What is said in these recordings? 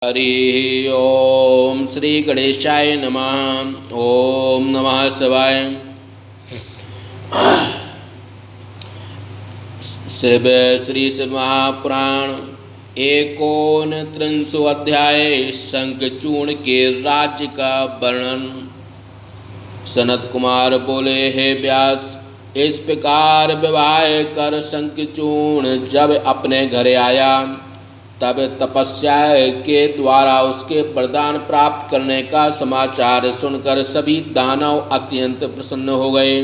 हरि ओम श्री गणेशाय नमः। ओम नमः शिवाय। शिव श्री शिव महापुराण एकोनत्रिंशो अध्याय शंखचूर्ण के राज्य का वर्णन। सनत कुमार बोले, हे व्यास, इस प्रकार विवाह कर शंखचूर्ण जब अपने घर आया तब तपस्या के द्वारा उसके वरदान प्राप्त करने का समाचार सुनकर सभी दानव अत्यंत प्रसन्न हो गए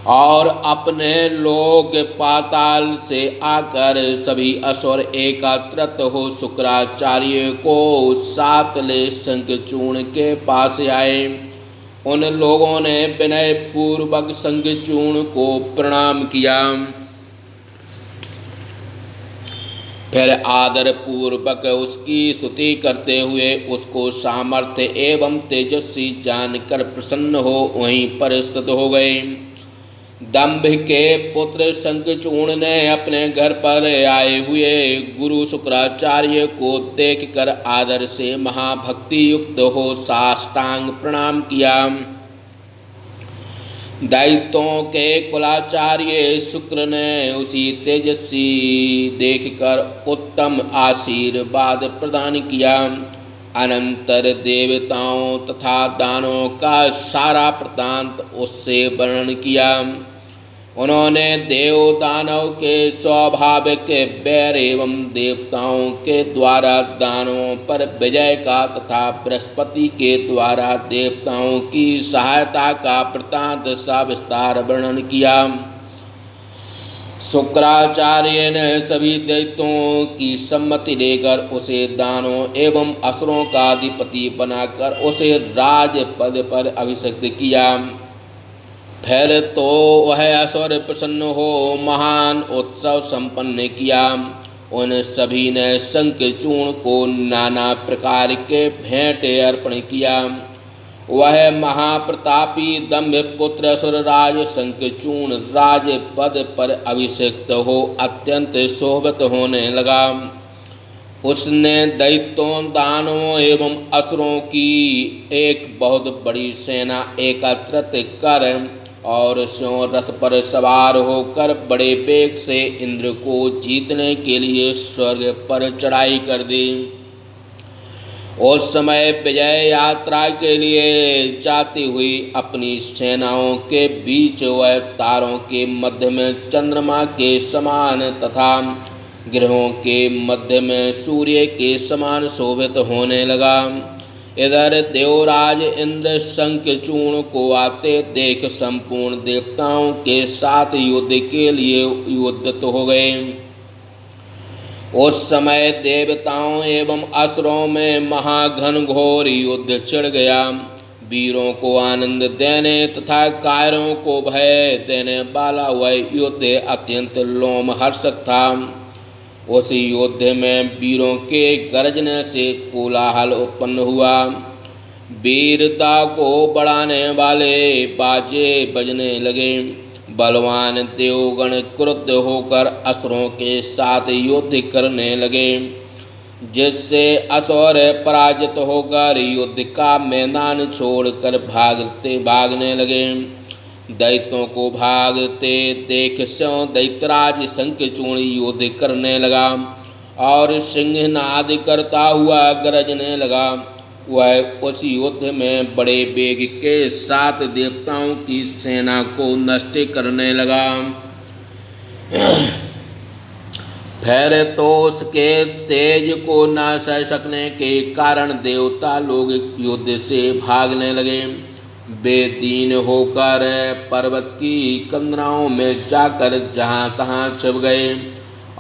और अपने लोक पाताल से आकर सभी असुर एकत्रित हो शुक्राचार्य को साथ ले शंखचूर्ण के पास आए। उन लोगों ने विनय पूर्वक शंखचूर्ण को प्रणाम किया, फिर आदर पूर्वक उसकी स्तुति करते हुए उसको सामर्थ्य एवं तेजस्वी जानकर प्रसन्न हो वहीं पर स्थित हो गए। दंभ के पुत्र शंखचूर्ण ने अपने घर पर आए हुए गुरु शुक्राचार्य को देखकर आदर से महाभक्ति युक्त हो साष्टांग प्रणाम किया। दैत्यों के कुलाचार्य शुक्र ने उसी तेजस्वी देखकर उत्तम आशीर्वाद प्रदान किया। अनंतर देवताओं तथा दानों का सारा वृत्तांत उससे वर्णन किया। उन्होंने देव दानव के स्वाभाविक बैर एवं देवताओं के द्वारा दानवों पर विजय का तथा बृहस्पति के द्वारा देवताओं की सहायता का वृत्तांत सविस्तार वर्णन किया। शुक्राचार्य ने सभी दैत्यों की सम्मति लेकर उसे दानवों एवं असुरों का अधिपति बनाकर उसे राजपद पर अभिषिक्त किया। फिर तो वह असुर प्रसन्न हो महान उत्सव संपन्न किया। उन सभी ने शंखचूर्ण को नाना प्रकार के भेंट अर्पण किया। वह महाप्रतापी दंभ पुत्र असुरराज शंखचूर्ण राजपद पर अभिषिक्त हो अत्यंत शोभित होने लगा। उसने दैत्यों दानवों एवं असुरों की एक बहुत बड़ी सेना एकत्रित कर और स्यों रथ पर सवार होकर बड़े वेग से इंद्र को जीतने के लिए स्वर्ग पर चढ़ाई कर दी। उस समय विजय यात्रा के लिए जाती हुई अपनी सेनाओं के बीच वह तारों के मध्य में चंद्रमा के समान तथा ग्रहों के मध्य में सूर्य के समान शोभित होने लगा। इधर देवराज इंद्र शंखचूर्ण को आते देख संपूर्ण देवताओं के साथ युद्ध के लिए युद्धित हो गए। उस समय देवताओं एवं असुरों में महाघन घोर युद्ध छिड़ गया। वीरों को आनंद देने तथा कायरों को भय देने वाला वह युद्ध अत्यंत लोमहर्षक था। उस युद्ध में वीरों के गर्जने से कोलाहल उत्पन्न हुआ। वीरता को बढ़ाने वाले बाजे बजने लगे। बलवान देवगण क्रुद्ध होकर असुरों के साथ युद्ध करने लगे, जिससे असुर पराजित होकर युद्ध का मैदान छोड़कर भागने लगे। दैत्यों को भागते देख स्यों दैत्यराज शंखचूर्ण युद्ध करने लगा और सिंहनाद करता हुआ गरजने लगा। वह उस युद्ध में बड़े वेग के साथ देवताओं की सेना को नष्ट करने लगा। फिर तो उसके तेज को न सह सकने के कारण देवता लोग युद्ध से भागने लगे। वे दीन होकर पर्वत की कंदराओं में जाकर जहाँ तहाँ छिप गए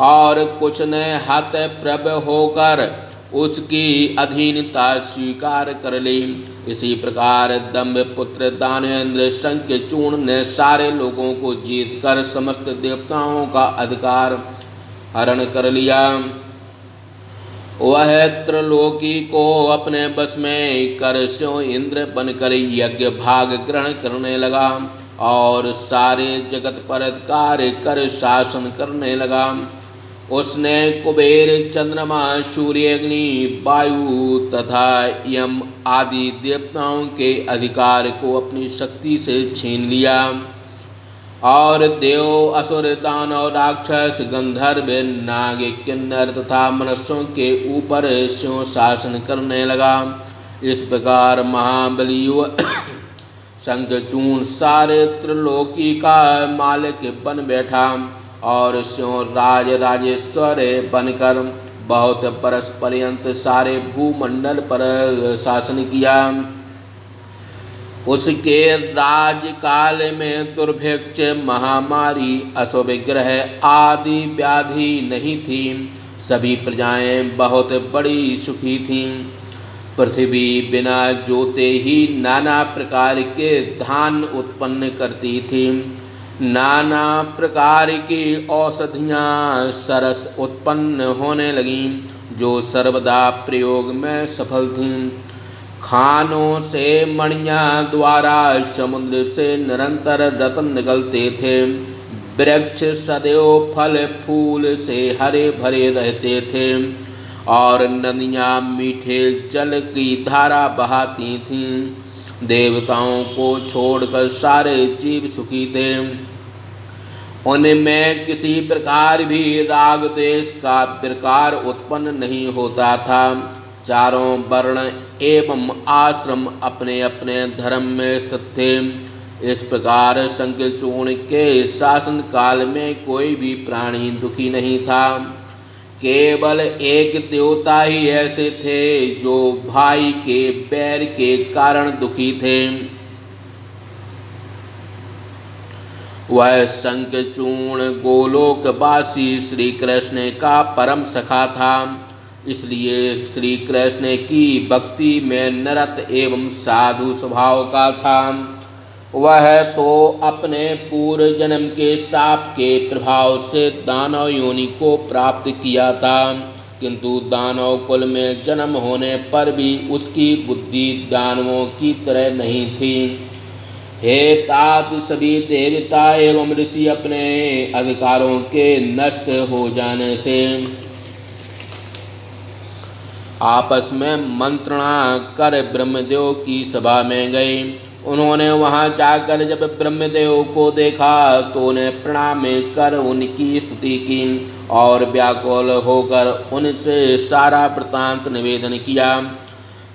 और कुछ ने हतप्रभ होकर उसकी अधीनता स्वीकार कर ली। इसी प्रकार दंभ पुत्र दानवेंद्र शंखचूर्ण ने सारे लोगों को जीतकर समस्त देवताओं का अधिकार हरण कर लिया। वह त्रिलोकी को अपने बस में कर स्यों इंद्र बनकर यज्ञ भाग ग्रहण करने लगा और सारे जगत पर अधिकार कर शासन करने लगा। उसने कुबेर, चंद्रमा, सूर्य, अग्नि, वायु तथा यम आदि देवताओं के अधिकार को अपनी शक्ति से छीन लिया और देव, असुर, दानव, राक्षस, गंधर्व, नाग, किन्नर तथा मनुष्यों के ऊपर स्यों शासन करने लगा। इस प्रकार महाबली शंखचूर्ण सारे त्रिलोकी का मालिक बन बैठा और स्यों राजेश्वर बनकर बहुत बरस पर्यंत सारे भूमंडल पर शासन किया। उसके राज्यकाल में दुर्भिक्ष, महामारी, अश्वविग्रह आदि व्याधि नहीं थी। सभी प्रजाएं बहुत बड़ी सुखी थीं। पृथ्वी बिना जोते ही नाना प्रकार के धान उत्पन्न करती थी। नाना प्रकार की औषधियाँ सरस उत्पन्न होने लगीं, जो सर्वदा प्रयोग में सफल थीं। खानों से मणियाँ द्वारा समुद्र से निरंतर रत्न निकलते थे। वृक्ष सदैव फल फूल से हरे भरे रहते थे और नदियाँ मीठे जल की धारा बहाती थीं। देवताओं को छोड़कर सारे जीव सुखी थे। उनमें किसी प्रकार भी राग द्वेष का विकार उत्पन्न नहीं होता था। चारों वर्ण एवं आश्रम अपने अपने धर्म में स्थित थे। इस प्रकार शंखचूर्ण के शासन काल में कोई भी प्राणी दुखी नहीं था। केवल एक देवता ही ऐसे थे जो भाई के बैर के कारण दुखी थे। वह शंखचूर्ण गोलोकवासी श्री कृष्ण का परम सखा था। इसलिए श्री कृष्ण की भक्ति में निरत एवं साधु स्वभाव का था। वह तो अपने पूर्व जन्म के शाप के प्रभाव से दानव योनि को प्राप्त किया था, किंतु दानव कुल में जन्म होने पर भी उसकी बुद्धि दानवों की तरह नहीं थी। हे तात, सभी देवता एवं ऋषि अपने अधिकारों के नष्ट हो जाने से आपस में मंत्रणा कर ब्रह्मदेव की सभा में गए। उन्होंने वहां जाकर जब ब्रह्मदेव को देखा तो उन्हें प्रणाम कर उनकी स्तुति की और व्याकुल होकर उनसे सारा वृत्तांत निवेदन किया।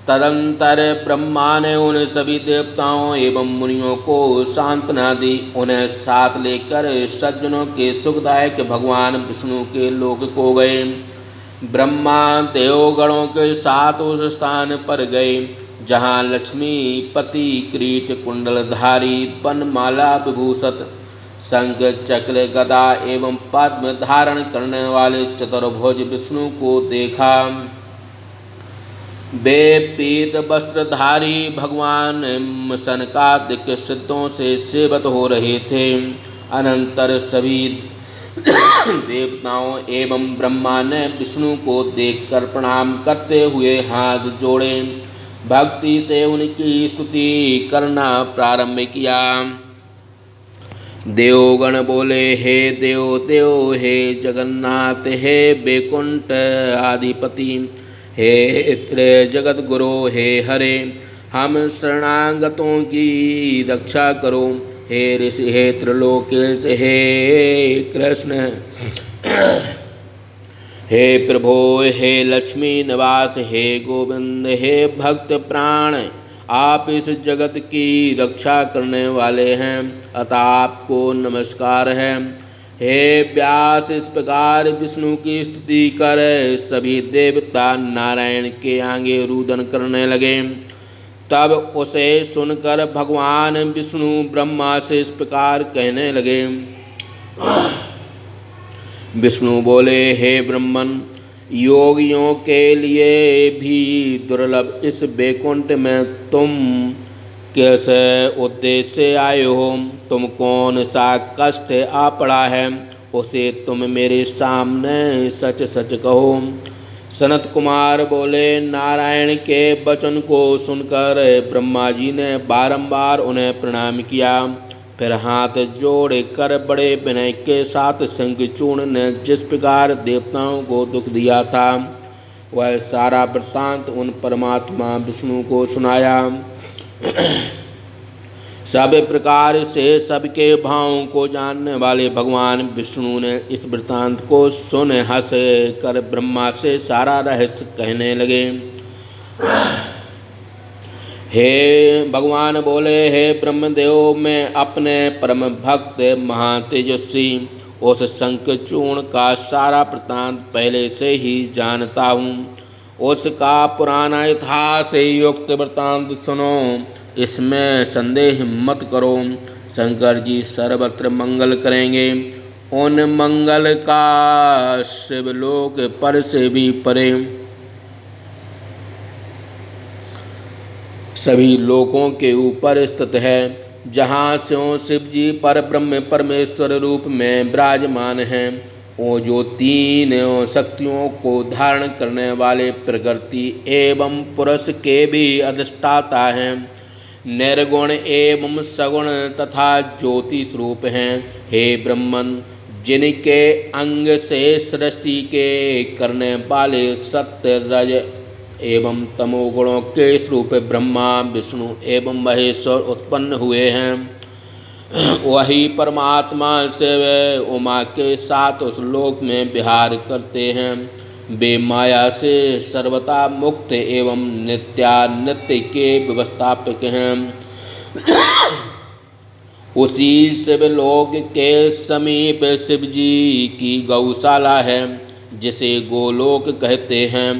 तदंतर ब्रह्मा ने उन सभी देवताओं एवं मुनियों को सांत्वना दी। उन्हें साथ लेकर सज्जनों के सुखदायक भगवान विष्णु के लोक को गए। ब्रह्मा देवगणों के साथ उस स्थान पर गए जहाँ लक्ष्मी पति किरीट कुंडलधारी वनमाला विभूषित शंख चक्र गदा एवं पद्म धारण करने वाले चतुर्भुज विष्णु को देखा। वे पीत वस्त्रधारी भगवान सनकादिक सिद्धों से सेवत हो रहे थे। अनंतर सभी देवताओं एवं ब्रह्मा ने विष्णु को देखकर प्रणाम करते हुए हाथ जोड़े भक्ति से उनकी स्तुति करना प्रारंभ किया। देवगण बोले, हे देव देव, हे जगन्नाथ, हे वैकुंठ आदिपति, हे त्रय जगत गुरु, हे हरे, हम शरणागतों की रक्षा करो। हे ऋषि, हे त्रिलोकेश, हे कृष्ण, हे प्रभो, हे लक्ष्मी निवास, हे गोविंद, हे भक्त प्राण, आप इस जगत की रक्षा करने वाले हैं, अतः आपको नमस्कार है। हे व्यास, इस प्रकार विष्णु की स्तुति कर सभी देवता नारायण के आगे रुदन करने लगे। तब उसे सुनकर भगवान विष्णु ब्रह्मा से इस प्रकार कहने लगे। विष्णु बोले, हे ब्रह्मन, योगियों के लिए भी दुर्लभ इस वैकुंठ में तुम कैसे उद्देश्य से आए हो? तुम कौन सा कष्ट आ पड़ा है, उसे तुम मेरे सामने सच सच कहो। सनत कुमार बोले, नारायण के वचन को सुनकर ब्रह्मा जी ने बारंबार उन्हें प्रणाम किया। फिर हाथ जोड़ कर बड़े विनय के साथ शंखचूर्ण ने जिस प्रकार देवताओं को दुख दिया था वह सारा वृत्तांत उन परमात्मा विष्णु को सुनाया। सब प्रकार से सबके भावों को जानने वाले भगवान विष्णु ने इस वृत्तांत को सुन हंस कर ब्रह्मा से सारा रहस्य कहने लगे। हे भगवान बोले, हे ब्रह्मदेव, मैं अपने परम भक्त महातेजस्वी उस शंखचूर्ण का सारा वृत्तांत पहले से ही जानता हूँ। उसका पुराना इतिहास से युक्त वृत्तांत सुनो, इसमें संदेह मत करो। शंकर जी सर्वत्र मंगल करेंगे, उन मंगल का शिवलोक पर से भी परे सभी लोकों के ऊपर स्थित है, जहाँ से शिव जी पर ब्रह्म परमेश्वर रूप में विराजमान हैं। वो जो तीन शक्तियों को धारण करने वाले प्रकृति एवं पुरुष के भी अधिष्ठाता हैं, निर्गुण एवं सगुण तथा ज्योति स्वरूप हैं। हे ब्रह्मन, जिनके अंग से सृष्टि के करने वाले सत्य रज एवं तमोगुणों के स्वरूप ब्रह्मा विष्णु एवं महेश्वर उत्पन्न हुए हैं, वही परमात्मा से वे उमा के साथ उस लोक में विहार करते हैं। वे माया से सर्वथा मुक्त एवं नित्यानित्य के व्यवस्थापक हैं। उसी शिवलोक के समीप शिव जी की गौशाला है, जिसे गोलोक कहते हैं।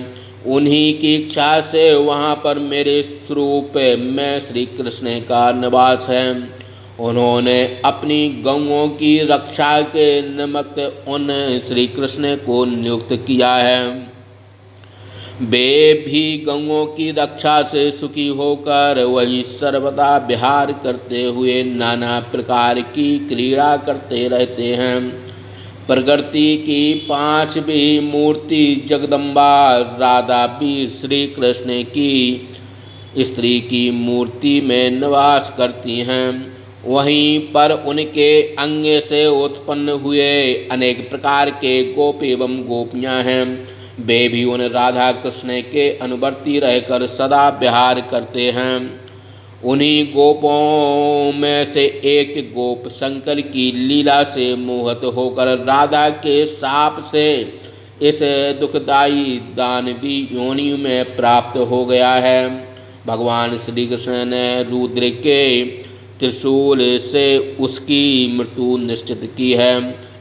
उन्हीं की इच्छा से वहाँ पर मेरे स्वरूप में श्री कृष्ण का निवास है। उन्होंने अपनी गौओं की रक्षा के निमित्त उन श्री कृष्ण को नियुक्त किया है। वे भी गौओं की रक्षा से सुखी होकर वही सर्वदा विहार करते हुए नाना प्रकार की क्रीड़ा करते रहते हैं। प्रकृति की पांचवी मूर्ति जगदम्बा राधा भी श्री कृष्ण की स्त्री की मूर्ति में निवास करती हैं। वहीं पर उनके अंग से उत्पन्न हुए अनेक प्रकार के गोप एवं गोपियाँ हैं। वे भी उन राधा कृष्ण के अनुवर्ती रहकर सदा विहार करते हैं। उन्हीं गोपों में से एक गोप शंकर की लीला से मोहित होकर राधा के शाप से इस दुखदायी दानवी योनि में प्राप्त हो गया है। भगवान श्री कृष्ण ने रुद्र के त्रिशूल से उसकी मृत्यु निश्चित की है।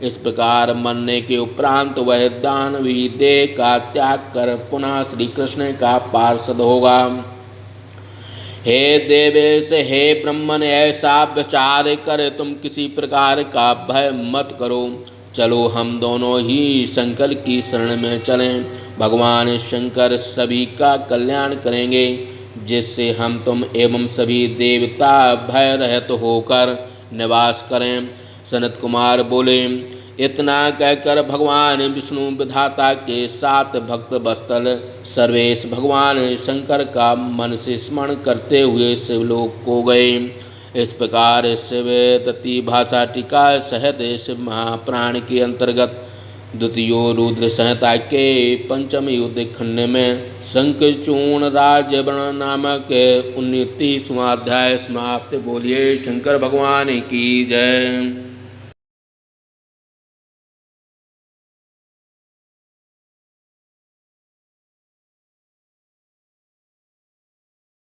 इस प्रकार मरने के उपरांत वह दानवी देह का त्याग कर पुनः श्री कृष्ण का पार्षद होगा। हे देवेश, हे ब्रह्मन, ऐसा विचार कर तुम किसी प्रकार का भय मत करो। चलो हम दोनों ही शंकर की शरण में चलें। भगवान शंकर सभी का कल्याण करेंगे, जिससे हम तुम एवं सभी देवता भय रहित होकर निवास करें। सनत कुमार बोले, इतना कहकर भगवान विष्णु विधाता के साथ भक्त वत्सल सर्वेश भगवान शंकर का मन से स्मरण करते हुए शिवलोक को गए। इस प्रकार शिव दत्ती भाषा टीका सहित शिव महापुराण के अंतर्गत द्वितीय रुद्र संहिता के पंचम युद्ध खंड में शंखचूर्ण राजवर्ण नामक 29वां अध्याय समाप्त। बोलिए शंकर भगवान की जय।